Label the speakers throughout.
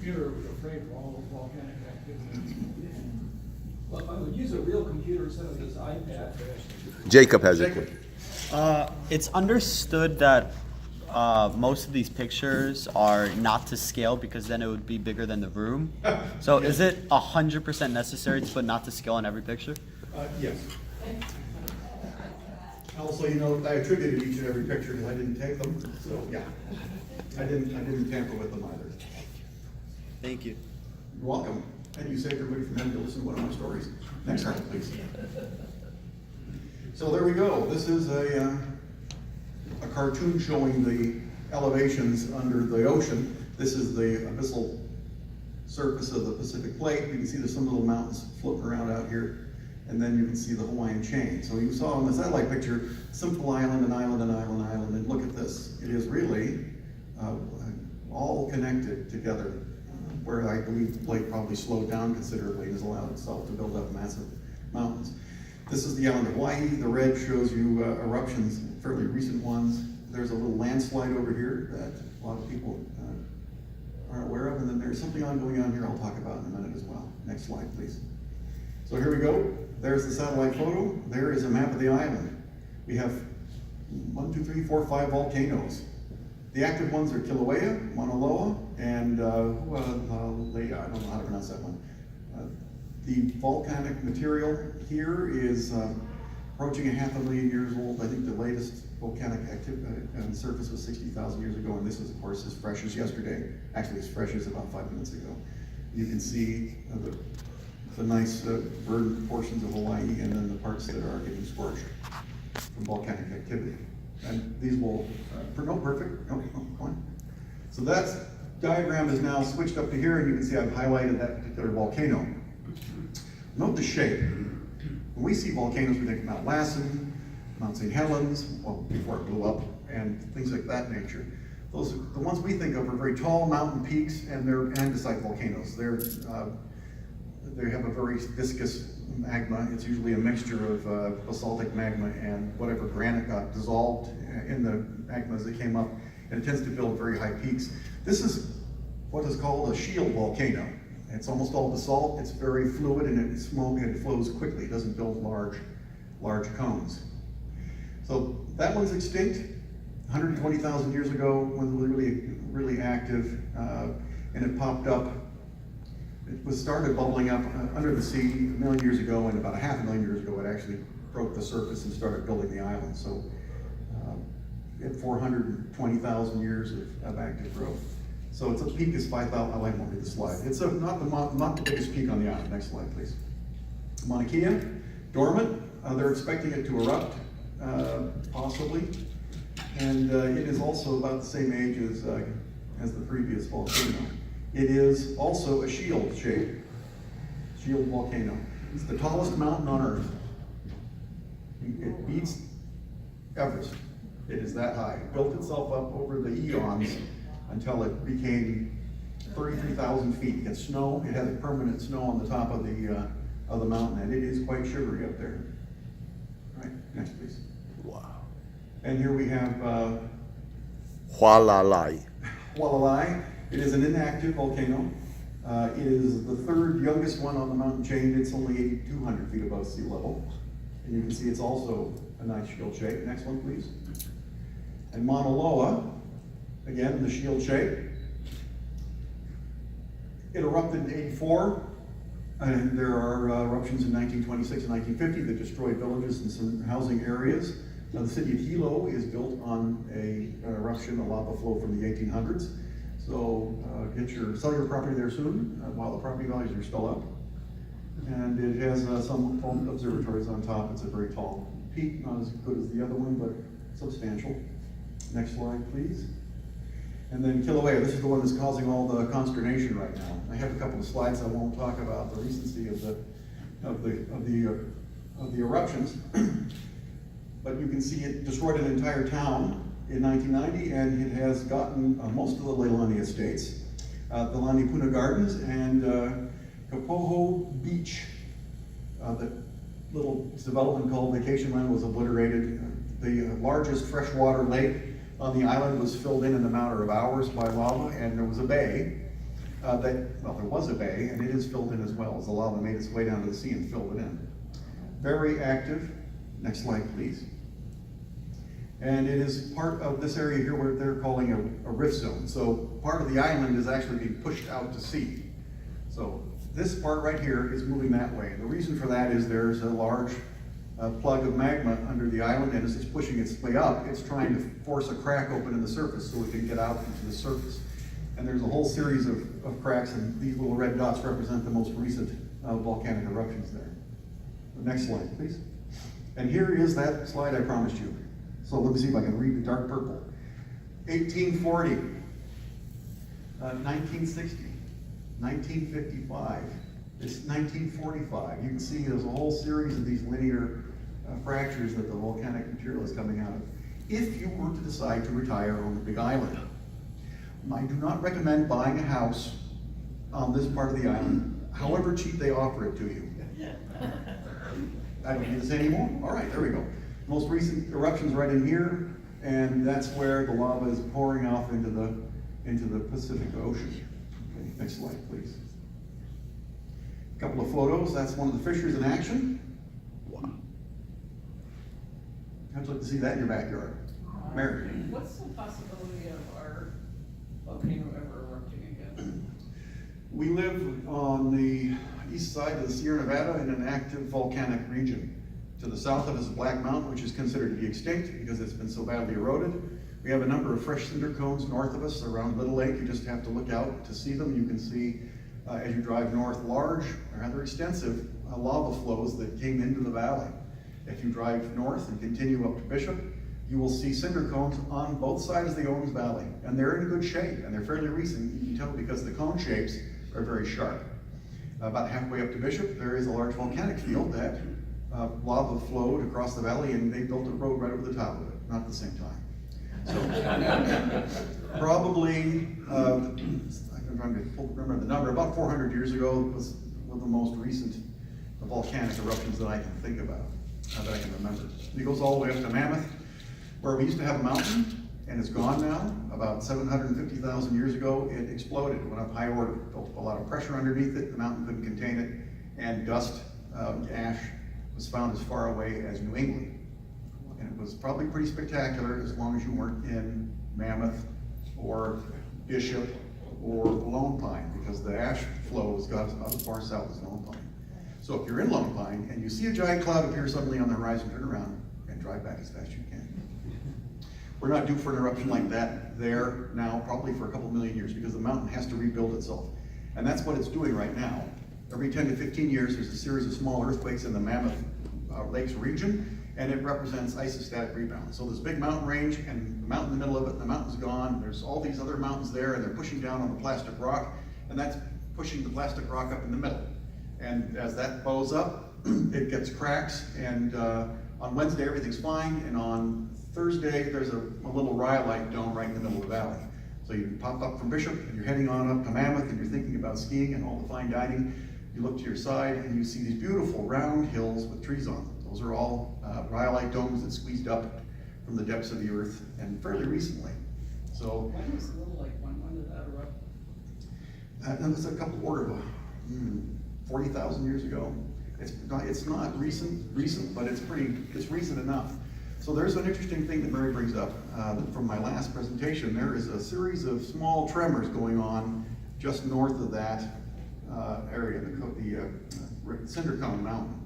Speaker 1: computer afraid of all the volcanic activity.
Speaker 2: Well, if I would use a real computer instead of this iPad.
Speaker 3: Jacob has it.
Speaker 4: It's understood that most of these pictures are not to scale because then it would be bigger than the room. So is it 100% necessary to put not to scale on every picture?
Speaker 5: Yes. Also, you know, I attributed each and every picture because I didn't take them, so yeah. I didn't tamper with them either.
Speaker 4: Thank you.
Speaker 5: You're welcome. And you saved everybody from having to listen to one of my stories. Next slide, please. So there we go. This is a cartoon showing the elevations under the ocean. This is the abyssal surface of the Pacific Plate. You can see there's some little mountains floating around out here. And then you can see the Hawaiian chain. So you saw on the satellite picture, simple island, an island, an island, an island. And look at this. It is really all connected together, where I believe the plate probably slowed down considerably and has allowed itself to build up massive mountains. This is the island of Hawaii. The red shows you eruptions, fairly recent ones. There's a little landslide over here that a lot of people aren't aware of. And then there's something going on here I'll talk about in a minute as well. Next slide, please. So here we go. There's the satellite photo. There is a map of the island. We have 1, 2, 3, 4, 5 volcanoes. The active ones are Kilauea, Mauna Kea, and I don't know how to pronounce that one. The volcanic material here is approaching 500,000 years old. I think the latest volcanic activity on the surface was 60,000 years ago, and this is, of course, as fresh as yesterday. Actually, as fresh as about 5 minutes ago. You can see the nice verdant portions of Hawaii, and then the parts that are getting scorched from volcanic activity. And these will, perfect, no, come on. So that diagram is now switched up to here, and you can see I've highlighted that particular volcano. Note the shape. When we see volcanoes, we think of Mount Lassen, Mount St. Helens, well, before it blew up, and things like that nature. The ones we think of are very tall mountain peaks, and they're andesite volcanoes. They have a very viscous magma. It's usually a mixture of basaltic magma and whatever granite got dissolved in the magma as it came up, and it tends to build very high peaks. This is what is called a shield volcano. It's almost all basalt. It's very fluid, and it's small, and it flows quickly. It doesn't build large cones. So that one's extinct 120,000 years ago when it was really active, and it popped up. It started bubbling up under the sea 1 million years ago, and about 500,000 years ago it actually broke the surface and started building the island. So at 420,000 years of active growth. So its peak is 5,000, I won't read the slide. It's not the biggest peak on the island. Next slide, please. Mauna Kea, dormant. They're expecting it to erupt, possibly. And it is also about the same age as the previous volcano. It is also a shield volcano. It's the tallest mountain on Earth. It beats Everest. It is that high. It built itself up over the eons until it became 33,000 feet. It gets snow. It has permanent snow on the top of the mountain, and it is quite shivery up there. All right, next please.
Speaker 3: Wow.
Speaker 5: And here we have
Speaker 3: Hualalai.
Speaker 5: Hualalai. It is an inactive volcano. It is the third youngest one on the mountain chain. It's only 8,200 feet above sea level. And you can see it's also a nice shield shape. Next one, please. And Mauna Loa, again, the shield shape. It erupted in 84. And there are eruptions in 1926 and 1950 that destroyed villages and some housing areas. Now, the city of Hilo is built on an eruption, a lava flow from the 1800s. So sell your property there soon while the property values are still up. And it has some observatories on top. It's a very tall peak, not as good as the other one, but substantial. Next slide, please. And then Kilauea, this is the one that's causing all the consternation right now. I have a couple of slides. I won't talk about the recency of the eruptions, but you can see it destroyed an entire town in 1990, and it has gotten most of the Leilani estates, the Lani Puna Gardens, and Kapoho Beach. The little development called Vacation Land was obliterated. The largest freshwater lake on the island was filled in a matter of hours by lava, and there was a bay. Well, there was a bay, and it is filled in as well, as the lava made its way down to the sea and filled it in. Very active. Next slide, please. And it is part of this area here where they're calling a rift zone. So part of the island is actually being pushed out to sea. So this part right here is moving that way. And the reason for that is there's a large plug of magma under the island, and as it's pushing its way up, it's trying to force a crack open in the surface so it can get out into the surface. And there's a whole series of cracks, and these little red dots represent the most recent volcanic eruptions there. The next slide, please. And here is that slide I promised you. So let me see if I can read the dark purple. 1840, 1960, 1955, it's 1945. You can see there's a whole series of these linear fractures that the volcanic material is coming out of. If you were to decide to retire on the Big Island, I do not recommend buying a house on this part of the island, however cheap they offer it to you. I don't need to say anymore. All right, there we go. Most recent eruptions right in here, and that's where the lava is pouring off into the Pacific Ocean. Okay, next slide, please. A couple of photos. That's one of the fissures in action. Wow. How'd you like to see that in your backyard? Mary?
Speaker 6: What's the possibility of our volcano ever erupting again?
Speaker 5: We live on the east side of the Sierra Nevada in an active volcanic region. To the south of us is Black Mountain, which is considered to be extinct because it's been so badly eroded. We have a number of fresh cinder cones north of us around Little Lake. You just have to look out to see them. You can see, as you drive north, large, rather extensive lava flows that came into the valley. If you drive north and continue up to Bishop, you will see cinder cones on both sides of the Owens Valley. And they're in good shape, and they're fairly recent. You can tell because the cone shapes are very sharp. About halfway up to Bishop, there is a large volcanic field that lava flowed across the valley, and they built a road right over the top of it, not at the same time. So probably, I'm trying to remember the number, about 400 years ago was one of the most recent volcanic eruptions that I can think about, that I can remember. It goes all the way up to Mammoth, where we used to have a mountain, and it's gone now. About 750,000 years ago, it exploded. It went up high order, built a lot of pressure underneath it, the mountain couldn't contain it, and dust, ash, was found as far away as New England. And it was probably pretty spectacular as long as you weren't in Mammoth or Bishop or Lone Pine, because the ash flows got about as far south as Lone Pine. So if you're in Lone Pine and you see a giant cloud appear suddenly on the horizon, turn around and drive back as fast as you can. We're not due for an eruption like that there now, probably for a couple million years, because the mountain has to rebuild itself. And that's what it's doing right now. Every 10 to 15 years, there's a series of small earthquakes in the Mammoth Lakes region, and it represents isostatic rebound. So there's a big mountain range, and the mountain in the middle of it, and the mountain's gone. There's all these other mountains there, and they're pushing down on the plastic rock, and that's pushing the plastic rock up in the middle. And as that bows up, it gets cracks, and on Wednesday, everything's fine, and on Thursday, there's a little rhyolite dome right in the middle of the valley. So you pop up from Bishop, and you're heading on up to Mammoth, and you're thinking about skiing and all the fine dining. You look to your side, and you see these beautiful round hills with trees on them. Those are all rhyolite domes that squeezed up from the depths of the earth, and fairly recently. So
Speaker 6: When was Little Lake? When did that erupt?
Speaker 5: that was a couple order of 40,000 years ago. It's not recent, but it's recent enough. So there's an interesting thing that Mary brings up from my last presentation. There is a series of small tremors going on just north of that area, the Cinder Cone Mountain,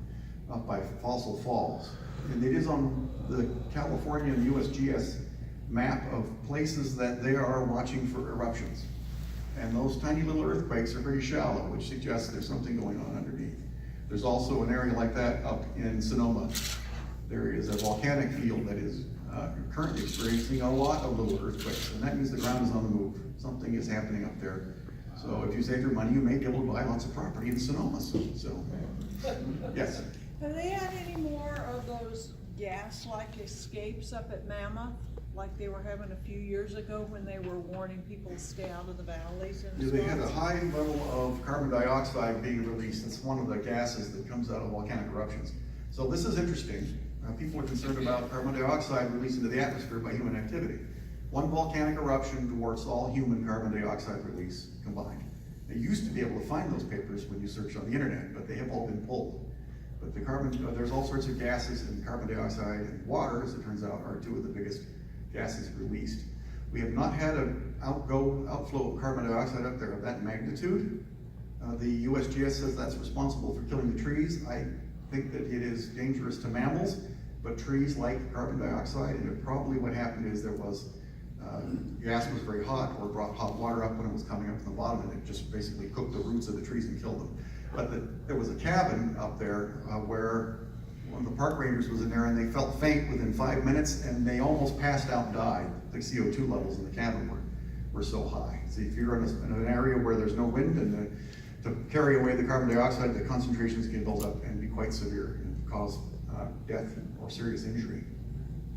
Speaker 5: up by Fossil Falls. And it is on the California and USGS map of places that they are watching for eruptions. And those tiny little earthquakes are pretty shallow, which suggests there's something going on underneath. There's also an area like that up in Sonoma. There is a volcanic field that is currently experiencing a lot of little earthquakes, and that means the ground is on the move. Something is happening up there. So if you save your money, you may be able to buy lots of property in Sonoma soon. So, yes.
Speaker 7: Have they had any more of those gas-like escapes up at Mammoth, like they were having a few years ago when they were warning people to stay out of the valleys and stuff?
Speaker 5: They had a high level of carbon dioxide being released. It's one of the gases that comes out of volcanic eruptions. So this is interesting. People are concerned about carbon dioxide released into the atmosphere by human activity. One volcanic eruption dwarfs all human carbon dioxide release combined. You used to be able to find those papers when you searched on the internet, but they have all been pulled. But the there's all sorts of gases, and carbon dioxide and water, as it turns out, are two of the biggest gases released. We have not had an outflow of carbon dioxide up there of that magnitude. The USGS says that's responsible for killing the trees. I think that it is dangerous to mammals, but trees like carbon dioxide, and probably what happened is there was gas was very hot, or brought hot water up when it was coming up from the bottom, and it just basically cooked the roots of the trees and killed them. But there was a cabin up there where one of the park rangers was in there, and they felt faint within 5 minutes, and they almost passed out and died. The CO2 levels in the cabin were so high. So if you're in an area where there's no wind, and to carry away the carbon dioxide, the concentrations can build up and be quite severe and cause death or serious injury.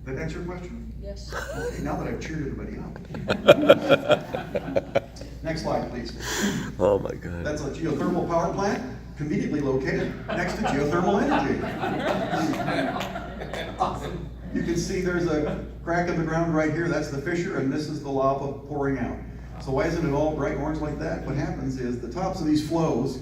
Speaker 5: Did that answer your question?
Speaker 7: Yes.
Speaker 5: Okay, now that I've cheered everybody up. Next slide, please.
Speaker 3: Oh my God.
Speaker 5: That's a geothermal power plant, conveniently located next to geothermal energy. You can see there's a crack in the ground right here. That's the fissure, and this is the lava pouring out. So why isn't it all bright orange like that? What happens is the tops of these flows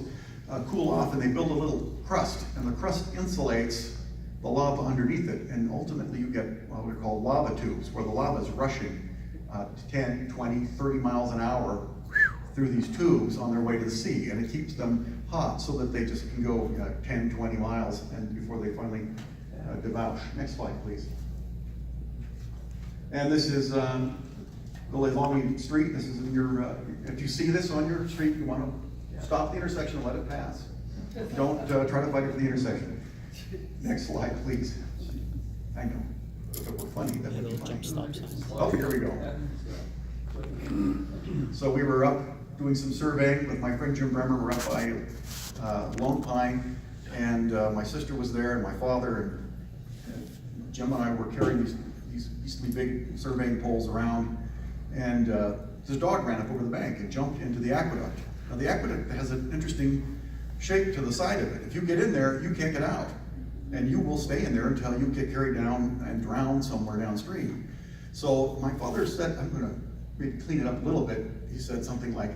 Speaker 5: cool off, and they build a little crust, and the crust insulates the lava underneath it, and ultimately you get what we call lava tubes, where the lava is rushing 10, 20, 30 miles an hour through these tubes on their way to the sea, and it keeps them hot so that they just can go 10, 20 miles and before they finally debouch. Next slide, please. And this is the Lonely Street. This is in your, if you see this on your street, you want to stop the intersection and let it pass. Don't try to fight it for the intersection. Next slide, please. I know. If it were funny, that would be funny. Oh, here we go. So we were up doing some surveying with my friend Jim Bremer. We're up by Lone Pine, and my sister was there, and my father, and Jim and I were carrying these beastly big surveying poles around, and this dog ran up over the bank and jumped into the aqueduct. Now the aqueduct has an interesting shape to the side of it. If you get in there, you can't get out, and you will stay in there until you get carried down and drown somewhere downstream. So my father said, I'm going to maybe clean it up a little bit. He said something like,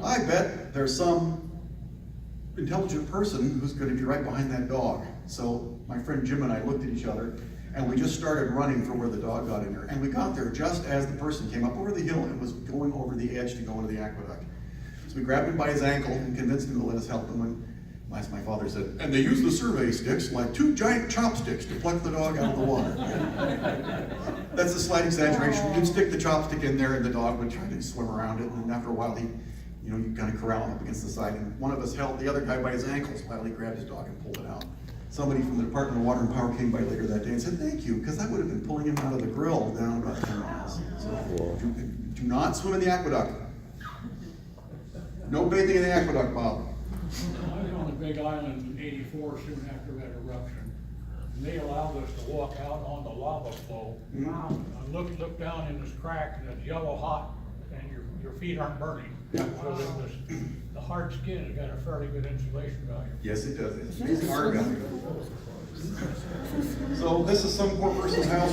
Speaker 5: I bet there's some intelligent person who's going to be right behind that dog. So my friend Jim and I looked at each other, and we just started running for where the dog got in there. And we got there just as the person came up over the hill and was going over the edge to go into the aqueduct. So we grabbed him by his ankle and convinced him to let us help him. And as my father said, and they used the survey sticks like two giant chopsticks to pluck the dog out of the water. That's a slight exaggeration. You'd stick the chopstick in there and the dog would try to swim around it. And after a while, you kind of corral him up against the side. And one of us held the other guy by his ankles while he grabbed his dog and pulled it out. Somebody from the Department of Water and Power came by later that day and said, thank you, because I would have been pulling him out of the grill down about 10 miles. So do not swim in the aqueduct. No bathing in the aqueduct, Bob.
Speaker 1: I was on the Big Island in '84 soon after that eruption. And they allowed us to walk out on the lava flow.
Speaker 5: Wow.
Speaker 1: I looked down in this crack, and it's yellow hot, and your feet aren't burning.
Speaker 5: Yeah.
Speaker 1: So the hard skin has got a fairly good insulation value.
Speaker 5: Yes, it does. It's amazing art value. So this is some poor person's house.